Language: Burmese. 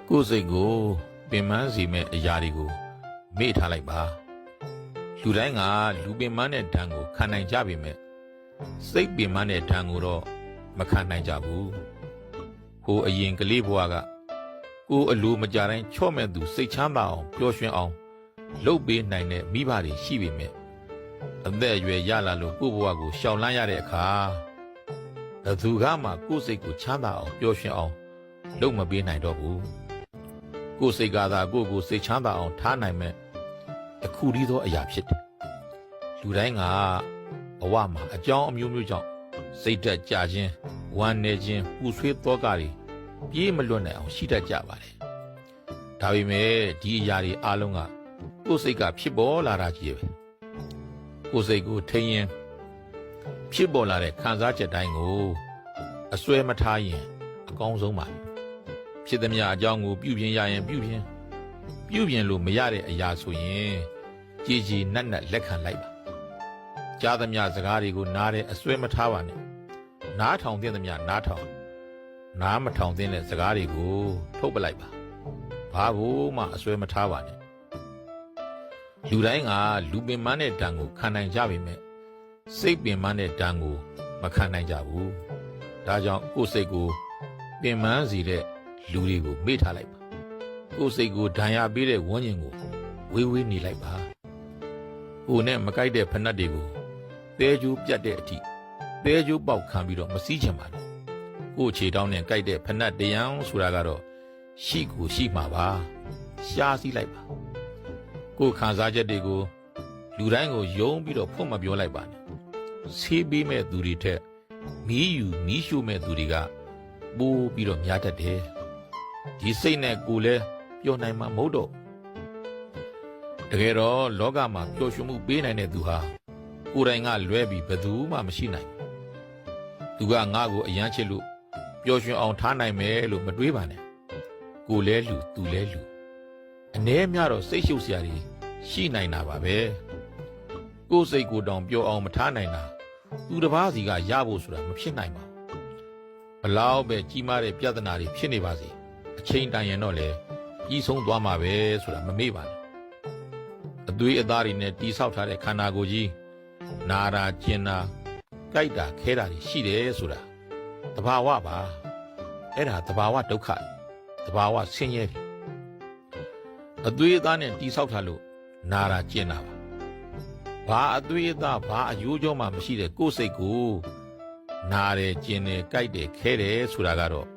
ကိုယ်စိတ်ကိုပင်ပန်းစေမဲ့အရာတွေကိုမေ့ထားလိုက်ပါလူတိုင်းကလူပင်ပန်းတဲ့ဓာတ်ကိုခံနိုင်ကြပေမဲ့စိတ်ပင်ပန်းတဲ့ဓာတ်ကိုတော့မခံနိုင်ကြဘူးဟိုအရင်ကလေးဘဝကကိုယ်အလိုမကြတိုင်းချော့မဲ့သူစိတ်ချမ်းသာအောင်ပျော်ရွှင်အောင်လုပ်ပေးနိုင်တဲ့မိဘတွေရှိပေမဲ့အသက်အရွယ်ရလာလို့ကိုယ့်ဘဝကိုရှောင်လန်းရတဲ့အခါဘယ်သူကမှကိုယ့်စိတ်ကိုချမ်းသာအောင်ပျော်ရွှင်အောင်လုပ်မပေးနိုင်တော့ဘူးကိုယ်စိတ်ကသာကိုယ့်ကိုစိတ်ချမ်းသာအောင်ထားနိုင်မဲ့တစ်ခုတည်းသောအရာဖြစ်တယ်လူတိုင်းကဘဝမှာအကြောင်းအမျိုးမျိုးကြောင့်စိတ်ဓာတ်ကြခြင်းဝမ်းနည်းခြင်းပူဆွေးသောကတွေပြေးမလွတ်နိုင်အောင်ရှိတတ်ကြပါတယ်ဒါပေမဲ့ဒီအရာတွေအားလုံးကကိုယ်စိတ်ကဖြစ်ပေါ်လာတာကြီးပဲကိုယ်စိတ်ကိုထိန်းရင်ဖြစ်ပေါ်လာတဲ့ခံစားချက်တိုင်းကိုအစွဲမထားရင်အကောင်းဆုံးပါဖြစ်သမျှအကြောင်းကိုပြုပြင်ရရင်ပြုပြင်လို့မရတဲ့အရာဆိုရင်ကြည်ကြည်နက်နက်လက်ခံလိုက်ပါကြားသမျှစကားတွေကိုနားတဲ့အစွဲမထားပါနဲ့နားထောင်သင့်သမျှနားထောင်နားမထောင်သင့်တဲ့စကားတွေကိုထုတ်ပလိုက်ပါဘာဘူးမှအစွဲမထားပါနဲ့လူတိုင်းကလူပင်ပန်းတဲ့ဓာတ်ကိုခံနိုင်ကြပေမဲ့စိတ်ပင်ပန်းတဲ့ဓာတ်ကိုမခံနိုင်ကြဘူးဒါကြောင့်ကိုယ်စိတ်ကိုပင်ပန်းစေတဲ့လူတွေကိုမေ့ထားလိုက်ပါကိုယ်စိတ်ကိုဒဏ်ရာပေးတဲ့ဝန်းကျင်ကိုဝေးဝေးနေလိုက်ပါကိုယ်နဲ့မကိုက်တဲ့ဖဏတ်တွေကိုသဲကြိုးပြတ်တဲ့အထိသဲကြိုးပေါက်ခံပြီးတော့မစည်းချင်ပါနဲ့ကိုယ်ခြေတောင်းနဲ့ကိုက်တဲ့ဖဏတ်တရံဆိုတာကတော့ရှိကိုရှိမှာပါရှားစည်းလိုက်ပါကိုယ်ခံစားချက်တွေကိုလူတိုင်းကိုယုံပြီးတော့ဖွင့်မပြောလိုက်ပါနဲ့ဆေးပေးမဲ့သူတွေထက်မီးယူမီးရှို့မဲ့သူတွေကပိုးပြီးတော့များတတ်တယ်ဒီစိတ်နဲ့ကိုယ်လည်းပျော်နိုင်မှာမဟုတ်တော့တကယ်တော့လောကမှာပျော်ရွှင်မှုပေးနိုင်တဲ့သူဟာကိုယ်တိုင်ကလွဲပြီးဘယ်သူမှမရှိနိုင်သူကငါ့ကိုအယမ်းချစ်လို့ပျော်ရွှင်အောင်ထားနိုင်မယ်လို့မတွေးပါနဲ့ကိုယ်လဲလူသူလဲလူအ ਨੇ မြတော့စိတ်ရှုပ်စရာတွေရှိနိုင်တာပါပဲကိုယ်စိတ်ကိုယ်တောင်ပျော်အောင်မထားနိုင်တာသူတစ်ပါးစီကရဖို့ဆိုတာမဖြစ်နိုင်ပါဘူးဘလောက်ပဲကြီးမားတဲ့ပြဿနာတွေဖြစ်နေပါစေအချိန်တန်ရင်တော့လေကြီးဆုံးသွားမှာပဲဆိုတာမမေ့ပါနဲ့အသွေးအသားတွေနဲ့တိဆောက်ထားတဲ့ခန္ဓာကိုယ်ကြီးနာတာကျင်တာကြိုက်တာခဲတာတွေရှိတယ်ဆိုတာသဘာဝပါအဲ့ဒါသဘာဝဒုက္ခသဘာဝဆင်းရဲတယ်အသွေးအသားနဲ့တိဆောက်ထားလို့နာတာကျင်တာပါဘာအသွေးအသားဘာအယိုးကြောမှမရှိတဲ့ကိုယ်စိတ်ကိုနာတယ်ကျင်တယ်ကြိုက်တယ်ခဲတယ်ဆိုတာကတော့